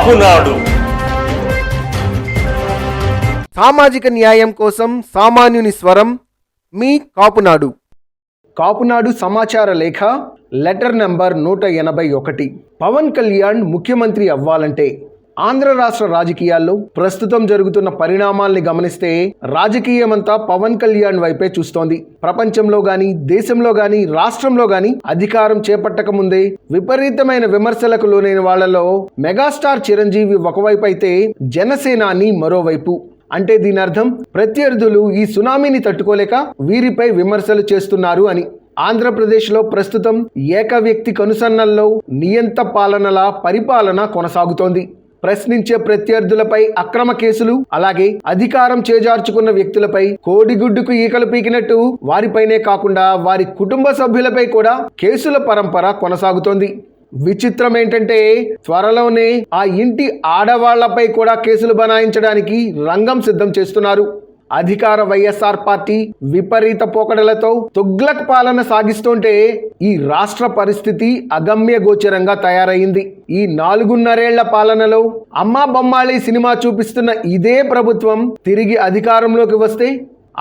కాపునాడు. సామాజిక న్యాయం కోసం సామాన్యుని స్వరం, మీ కాపునాడు. కాపునాడు సమాచార లేఖ లెటర్ నంబర్ 181. పవన్ కళ్యాణ్ ముఖ్యమంత్రి అవ్వాలంటే ఆంధ్ర రాష్ట్ర రాజకీయాల్లో ప్రస్తుతం జరుగుతున్న పరిణామాల్ని గమనిస్తే రాజకీయమంతా పవన్ కళ్యాణ్ వైపే చూస్తోంది. ప్రపంచంలో గాని, దేశంలో గాని, రాష్ట్రంలో గాని అధికారం చేపట్టక ముందే విపరీతమైన విమర్శలకు లోనైన వాళ్లలో మెగాస్టార్ చిరంజీవి ఒకవైపు అయితే జనసేనాని మరోవైపు. అంటే దీని అర్థం ప్రత్యర్థులు ఈ సునామీని తట్టుకోలేక వీరిపై విమర్శలు చేస్తున్నారు అని. ఆంధ్రప్రదేశ్లో ప్రస్తుతం ఏక వ్యక్తి కనుసన్నల్లో నియంత పాలనల పరిపాలన కొనసాగుతోంది. ప్రశ్నించే ప్రత్యర్థులపై అక్రమ కేసులు, అలాగే అధికారం చేజార్చుకున్న వ్యక్తులపై కోడిగుడ్డుకు ఈకలు పీకినట్టు వారిపైనే కాకుండా వారి కుటుంబ సభ్యులపై కూడా కేసుల పరంపర కొనసాగుతోంది. విచిత్రం ఏంటంటే త్వరలోనే ఆ ఇంటి ఆడవాళ్లపై కూడా కేసులు బనాయించడానికి రంగం సిద్ధం చేస్తున్నారు. అధికార వైఎస్ఆర్ పార్టీ విపరీత పోకడలతో తుగ్లక్ పాలన సాగిస్తుంటే ఈ రాష్ట్ర పరిస్థితి అగమ్య గోచరంగా తయారైంది. ఈ 4.5 పాలనలో అమ్మా బొమ్మాళి సినిమా చూపిస్తున్న ఇదే ప్రభుత్వం తిరిగి అధికారంలోకి వస్తే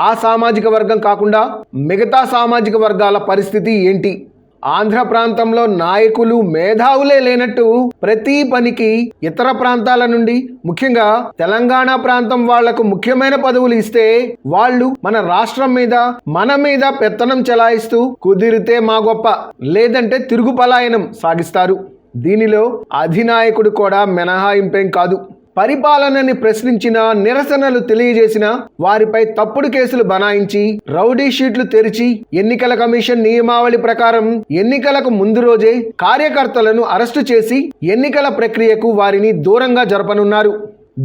ఆ సామాజిక వర్గం కాకుండా మిగతా సామాజిక వర్గాల పరిస్థితి ఏంటి? ఆంధ్ర ప్రాంతంలో నాయకులు, మేధావులే లేనట్టు ప్రతి పనికి ఇతర ప్రాంతాల నుండి, ముఖ్యంగా తెలంగాణ ప్రాంతం వాళ్లకు ముఖ్యమైన పదవులు ఇస్తే వాళ్ళు మన రాష్ట్రం మీద, మన మీద పెత్తనం చెలాయిస్తూ కుదిరితే మా గొప్ప, లేదంటే తిరుగు పలాయనం సాగిస్తారు. దీనిలో అధినాయకుడు కూడా మినహాయింపేం కాదు. పరిపాలనని ప్రశ్నించిన, నిరసనలు తెలియజేసిన వారిపై తప్పుడు కేసులు బనాయించి, రౌడీ షీట్లు తెరిచి, ఎన్నికల కమిషన్ నియమావళి ప్రకారం ఎన్నికలకు ముందు రోజే కార్యకర్తలను అరెస్టు చేసి ఎన్నికల ప్రక్రియకు వారిని దూరంగా జరపనున్నారు.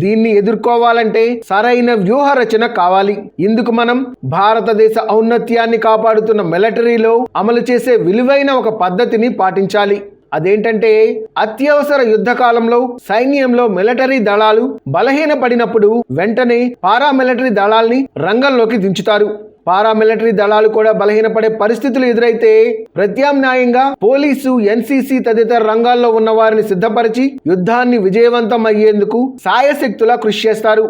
దీన్ని ఎదుర్కోవాలంటే సరైన వ్యూహ రచన కావాలి. ఇందుకు మనం భారతదేశ ఔన్నత్యాన్ని కాపాడుతున్న మిలిటరీలో అమలు చేసే విలువైన ఒక పద్ధతిని పాటించాలి. అదేంటంటే అత్యవసర యుద్ధ కాలంలో సైన్యంలో మిలిటరీ దళాలు బలహీనపడినప్పుడు వెంటనే పారామిలిటరీ దళాల్ని రంగంలోకి దించుతారు. పారామిలిటరీ దళాలు కూడా బలహీనపడే పరిస్థితులు ఎదురైతే ప్రత్యామ్నాయంగా పోలీసు, ఎన్సీసీ తదితర రంగాల్లో ఉన్న వారిని సిద్ధపరిచి యుద్ధాన్ని విజయవంతం అయ్యేందుకు సాయశక్తులా కృషి చేస్తారు.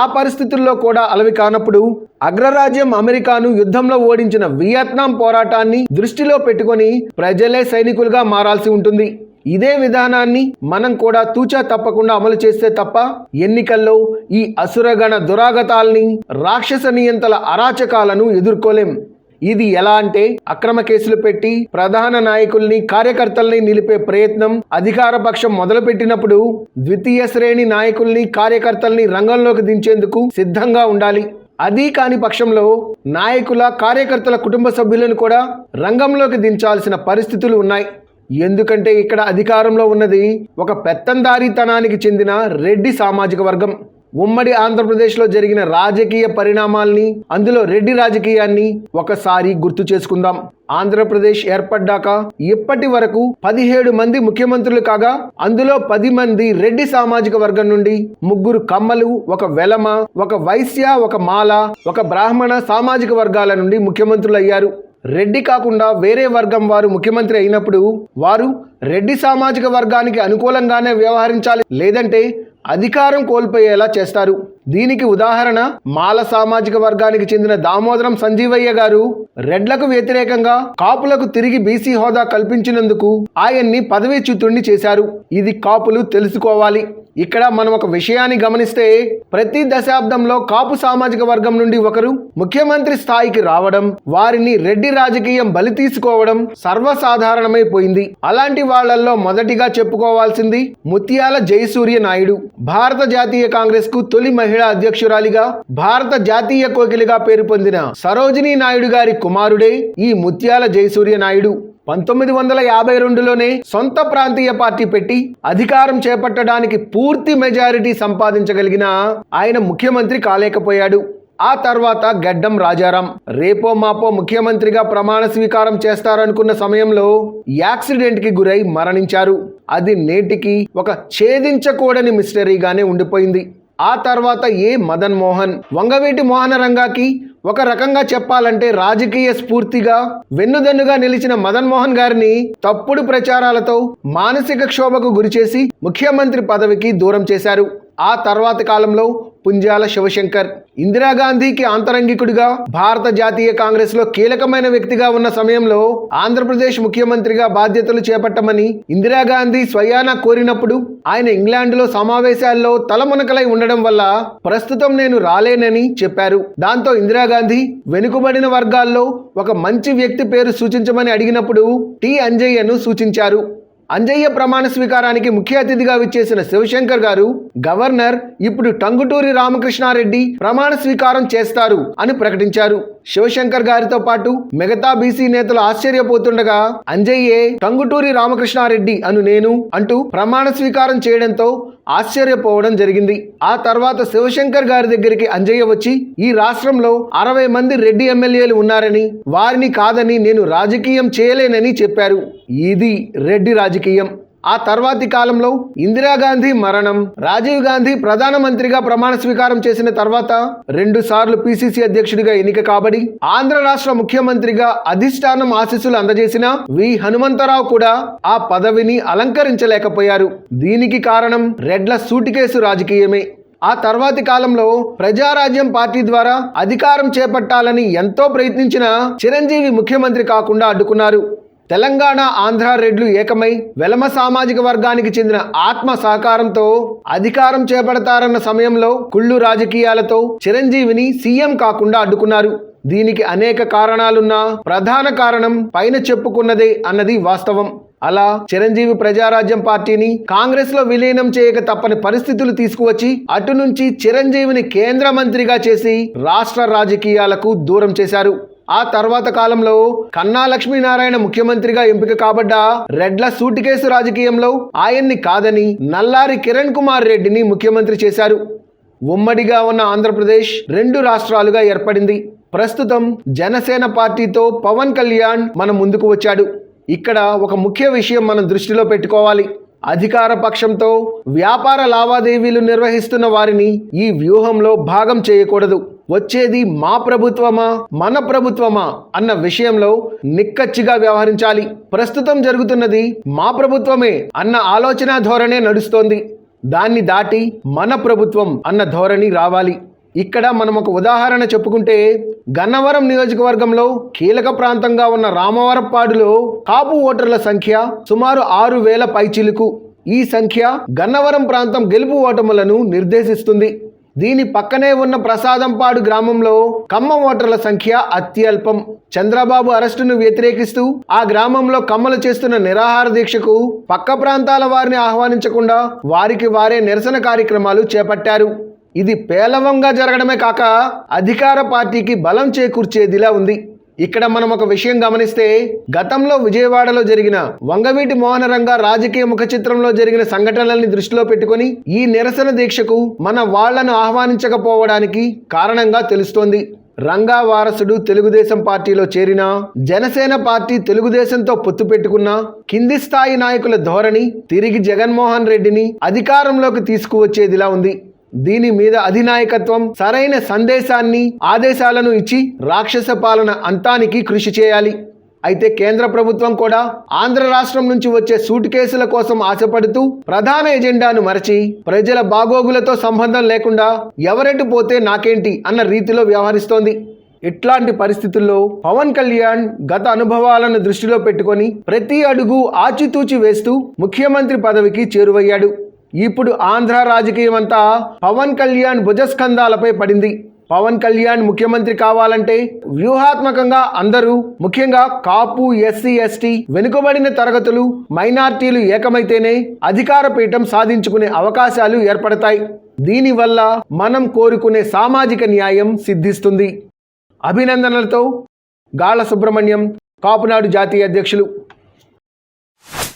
ఆ పరిస్థితుల్లో కూడా అలవి కానప్పుడు అగ్రరాజ్యం అమెరికాను యుద్ధంలో ఓడించిన వియత్నాం పోరాటాన్ని దృష్టిలో పెట్టుకొని ప్రజలే సైనికులుగా మారాల్సి ఉంటుంది. ఇదే విధానాన్ని మనం కూడా తూచా తప్పకుండా అమలు చేస్తే తప్ప ఎన్నికల్లో ఈ అసురగణ దురాగతాల్ని, రాక్షస నియంతల అరాచకాలను ఎదుర్కోలేం. ఇది ఎలా అంటే అక్రమ కేసులు పెట్టి ప్రధాన నాయకుల్ని, కార్యకర్తల్ని నిలిపే ప్రయత్నం అధికార పక్షం మొదలుపెట్టినప్పుడు ద్వితీయ శ్రేణి నాయకుల్ని, కార్యకర్తల్ని రంగంలోకి దించేందుకు సిద్ధంగా ఉండాలి. అది కాని పక్షంలో నాయకుల, కార్యకర్తల కుటుంబ సభ్యులను కూడా రంగంలోకి దించాల్సిన పరిస్థితులు ఉన్నాయి. ఎందుకంటే ఇక్కడ అధికారంలో ఉన్నది ఒక పెత్తందారీతనానికి చెందిన రెడ్డి సామాజిక వర్గం. ఉమ్మడి ఆంధ్రప్రదేశ్లో జరిగిన రాజకీయ పరిణామాల్ని, అందులో రెడ్డి రాజకీయాన్ని ఒకసారి గుర్తు చేసుకుందాం. ఆంధ్రప్రదేశ్ ఏర్పడ్డాక ఇప్పటి వరకు 17 మంది ముఖ్యమంత్రులు కాగా అందులో 10 మంది రెడ్డి సామాజిక వర్గం నుండి, 3 కమ్మలు, 1 వెలమ, 1 వైశ్య, 1 మాల, 1 బ్రాహ్మణ సామాజిక వర్గాల నుండి ముఖ్యమంత్రులు అయ్యారు. రెడ్డి కాకుండా వేరే వర్గం వారు ముఖ్యమంత్రి అయినప్పుడు వారు రెడ్డి సామాజిక వర్గానికి అనుకూలంగానే వ్యవహరించాలి, లేదంటే అధికారం కోల్పోయేలా చేస్తారు. దీనికి ఉదాహరణ మాల సామాజిక వర్గానికి చెందిన దామోదరం సంజీవయ్య గారు రెడ్లకు వ్యతిరేకంగా కాపులకు తిరిగి బీసీ హోదా కల్పించినందుకు ఆయన్ని పదవీచ్యుతుణ్ణి చేశారు. ఇది కాపులు తెలుసుకోవాలి. ఇక్కడ మనం ఒక విషయాన్ని గమనిస్తే ప్రతి దశాబ్దంలో కాపు సామాజిక వర్గం నుండి ఒకరు ముఖ్యమంత్రి స్థాయికి రావడం, వారిని రెడ్డి రాజకీయం బలి తీసుకోవడం సర్వసాధారణమైపోయింది. అలాంటి వాళ్లలో మొదటిగా చెప్పుకోవాల్సింది ముత్యాల జయసూర్య నాయుడు. భారత జాతీయ కాంగ్రెస్ కు తొలి మహిళా అధ్యక్షురాలిగా, భారత జాతీయ కోకిలిగా పేరు పొందిన సరోజినీ నాయుడు గారి కుమారుడే ఈ ముత్యాల జయసూర్య నాయుడు. 1952లోనే సొంత ప్రాంతీయ పార్టీ పెట్టి అధికారం చేపట్టడానికి పూర్తి మెజారిటీ సంపాదించగలిగిన ఆయన ముఖ్యమంత్రి కాలేకపోయాడు. ఆ తర్వాత గడ్డం రాజారాం రేపో మాపో ముఖ్యమంత్రిగా ప్రమాణ స్వీకారం చేస్తారనుకున్న సమయంలో యాక్సిడెంట్ కి గురై మరణించారు. అది నేటికి ఒక ఛేదించకూడని మిస్టరీగానే ఉండిపోయింది. ఆ తర్వాత ఏ మదన్ మోహన్. వంగవీటి మోహనరంగాకి ఒక రకంగా చెప్పాలంటే రాజకీయ స్ఫూర్తిగా వెన్నుదన్నుగా నిలిచిన మదన్ మోహన్ గారిని తప్పుడు ప్రచారాలతో మానసిక క్షోభకు గురిచేసి ముఖ్యమంత్రి పదవికి దూరం చేశారు. ఆ తర్వాతి కాలంలో పుంజాల శివశంకర్ ఇందిరాగాంధీకి ఆంతరంగికుడిగా భారత జాతీయ కాంగ్రెస్ లో కీలకమైన వ్యక్తిగా ఉన్న సమయంలో ఆంధ్రప్రదేశ్ ముఖ్యమంత్రిగా బాధ్యతలు చేపట్టమని ఇందిరాగాంధీ స్వయానా కోరినప్పుడు ఆయన ఇంగ్లాండ్లో సమావేశాల్లో తలమునకలై ఉండడం వల్ల ప్రస్తుతం నేను రాలేనని చెప్పారు. దాంతో ఇందిరాగాంధీ వెనుకబడిన వర్గాల్లో ఒక మంచి వ్యక్తి పేరు సూచించమని అడిగినప్పుడు టి అంజయ్యను సూచించారు. అంజయ్య ప్రమాణ స్వీకారానికి ముఖ్య అతిథిగా విచ్చేసిన శివశంకర్ గారు గవర్నర్ ఇప్పుడు టంగుటూరి రామకృష్ణారెడ్డి ప్రమాణ స్వీకారం చేస్తారు అని ప్రకటించారు. శివశంకర్ గారితో పాటు మిగతా బీసీ నేతలు ఆశ్చర్యపోతుండగా అంజయ్యే టంగుటూరి రామకృష్ణారెడ్డి అను నేను అంటూ ప్రమాణ స్వీకారం చేయడంతో ఆశ్చర్యపోవడం జరిగింది. ఆ తర్వాత శివశంకర్ గారి దగ్గరికి అంజయ్య వచ్చి ఈ రాష్ట్రంలో 60 మంది రెడ్డి ఎమ్మెల్యేలు ఉన్నారని వారిని కాదని నేను రాజకీయం చేయలేనని చెప్పారు. ఇది రెడ్డి రాజకీయం. ఆ తర్వాతి కాలంలో ఇందిరాగాంధీ మరణం, రాజీవ్ గాంధీ ప్రధానమంత్రిగా ప్రమాణ స్వీకారం చేసిన తర్వాత 2 సార్లు పిసిసి అధ్యక్షుడిగా ఎన్నిక కాబడి ఆంధ్ర రాష్ట్ర ముఖ్యమంత్రిగా అధిష్టానం ఆశీస్సులు అందజేసిన వి హనుమంతరావు కూడా ఆ పదవిని అలంకరించలేకపోయారు. దీనికి కారణం రెడ్ల సూటికేసు రాజకీయమే. ఆ తర్వాతి కాలంలో ప్రజారాజ్యం పార్టీ ద్వారా అధికారం చేపట్టాలని ఎంతో ప్రయత్నించిన చిరంజీవి ముఖ్యమంత్రి కాకుండా అడ్డుకున్నారు. తెలంగాణ ఆంధ్ర రెడ్లు ఏకమై వెలమ సామాజిక వర్గానికి చెందిన ఆత్మ సహకారంతో అధికారం చేపడతారన్న సమయంలో కుళ్ళు రాజకీయాలతో చిరంజీవిని సీఎం కాకుండా అడ్డుకున్నారు. దీనికి అనేక కారణాలున్నా ప్రధాన కారణం పైన చెప్పుకున్నదే అన్నది వాస్తవం. అలా చిరంజీవి ప్రజారాజ్యం పార్టీని కాంగ్రెస్ లో విలీనం చేయక తప్పని పరిస్థితులు తీసుకువచ్చి అటు నుంచి చిరంజీవిని కేంద్ర మంత్రిగా చేసి రాష్ట్ర రాజకీయాలకు దూరం చేశారు. ఆ తర్వాత కాలంలో కన్నా లక్ష్మీనారాయణ ముఖ్యమంత్రిగా ఎంపిక కాబడ్డ రెడ్ల సూటికేసు రాజకీయంలో ఆయన్ని కాదని నల్లారి కిరణ్ కుమార్ రెడ్డిని ముఖ్యమంత్రి చేశారు. ఉమ్మడిగా ఉన్న ఆంధ్రప్రదేశ్ 2 రాష్ట్రాలుగా ఏర్పడింది. ప్రస్తుతం జనసేన పార్టీతో పవన్ కళ్యాణ్ మన ముందుకు వచ్చాడు. ఇక్కడ ఒక ముఖ్య విషయం మనం దృష్టిలో పెట్టుకోవాలి. అధికార పక్షంతో వ్యాపార లావాదేవీలు నిర్వహిస్తున్న వారిని ఈ వ్యూహంలో భాగం చేయకూడదు. వచ్చేది మా ప్రభుత్వమా మన ప్రభుత్వమా అన్న విషయంలో నిక్కచ్చిగా వ్యవహరించాలి. ప్రస్తుతం జరుగుతున్నది మా ప్రభుత్వమే అన్న ఆలోచన ధోరణే నడుస్తోంది. దాన్ని దాటి మన ప్రభుత్వం అన్న ధోరణి రావాలి. ఇక్కడ మనం ఒక ఉదాహరణ చెప్పుకుంటే గన్నవరం నియోజకవర్గంలో కీలక ప్రాంతంగా ఉన్న రామవరపాడులో కాపు ఓటర్ల సంఖ్య సుమారు 6,000 పైచిలుకు. ఈ సంఖ్య గన్నవరం ప్రాంతం గెలుపు ఓటములను నిర్దేశిస్తుంది. దీని పక్కనే ఉన్న ప్రసాదంపాడు గ్రామంలో కమ్మ ఓటర్ల సంఖ్య అత్యల్పం. చంద్రబాబు అరెస్టును వ్యతిరేకిస్తూ ఆ గ్రామంలో కమ్మలు చేస్తున్న నిరాహార దీక్షకు పక్క ప్రాంతాల వారిని ఆహ్వానించకుండా వారికి వారే నిరసన కార్యక్రమాలు చేపట్టారు. ఇది పేలవంగా జరగడమే కాక అధికార పార్టీకి బలం చేకూర్చేదిలా ఉంది. ఇక్కడ మనం ఒక విషయం గమనిస్తే గతంలో విజయవాడలో జరిగిన వంగవీటి మోహనరంగా రాజకీయ ముఖ చిత్రంలో జరిగిన సంఘటనల్ని దృష్టిలో పెట్టుకొని ఈ నిరసన దీక్షకు మన వాళ్లను ఆహ్వానించకపోవడానికి కారణంగా తెలుస్తోంది. రంగా వారసుడు తెలుగుదేశం పార్టీలో చేరినా, జనసేన పార్టీ తెలుగుదేశంతో పొత్తు పెట్టుకున్నా కింది స్థాయి నాయకుల ధోరణి తిరిగి జగన్మోహన్ రెడ్డిని అధికారంలోకి తీసుకువచ్చేదిలా ఉంది. దీని మీద అధినాయకత్వం సరైన సందేశాన్ని ఆదేశాలను ఇచ్చి రాక్షస పాలన అంతానికి కృషి చేయాలి. అయితే కేంద్ర ప్రభుత్వం కూడా ఆంధ్ర రాష్ట్రం నుంచి వచ్చే సూట్ కేసుల కోసం ఆశపడుతూ ప్రధాన ఎజెండాను మరచి ప్రజల బాగోగులతో సంబంధం లేకుండా ఎవరెటు పోతే నాకేంటి అన్న రీతిలో వ్యవహరిస్తోంది. ఇట్లాంటి పరిస్థితుల్లో పవన్ కళ్యాణ్ గత అనుభవాలను దృష్టిలో పెట్టుకొని ప్రతి అడుగు ఆచితూచి వేస్తూ ముఖ్యమంత్రి పదవికి చేరువయ్యాడు. ఇప్పుడు ఆంధ్ర రాజకీయం అంతా పవన్ కళ్యాణ్ భుజస్కంధాలపై పడింది. పవన్ కళ్యాణ్ ముఖ్యమంత్రి కావాలంటే వ్యూహాత్మకంగా అందరూ, ముఖ్యంగా కాపు, ఎస్సీ, ఎస్టీ, వెనుకబడిన తరగతులు, మైనార్టీలు ఏకమైతేనే అధికార పీఠం సాధించుకునే అవకాశాలు ఏర్పడతాయి. దీనివల్ల మనం కోరుకునే సామాజిక న్యాయం సిద్ధిస్తుంది. అభినందనలతో గాళ్ళ సుబ్రహ్మణ్యం, కాపునాడు జాతీయ అధ్యక్షులు.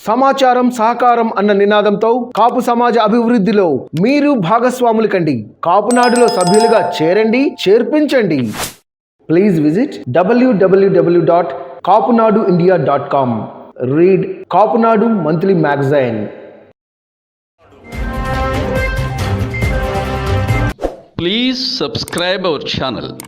సమాచారం సహకారం అన్న నినాదంతో కాపు సమాజ అభివృద్ధిలో మీరు భాగస్వాములు కండి. కాపునాడులో సభ్యులుగా చేరండి, చేర్పించండి. Please visit www.kapunaduindia.com. Read Kapunadu monthly magazine. Please subscribe our channel.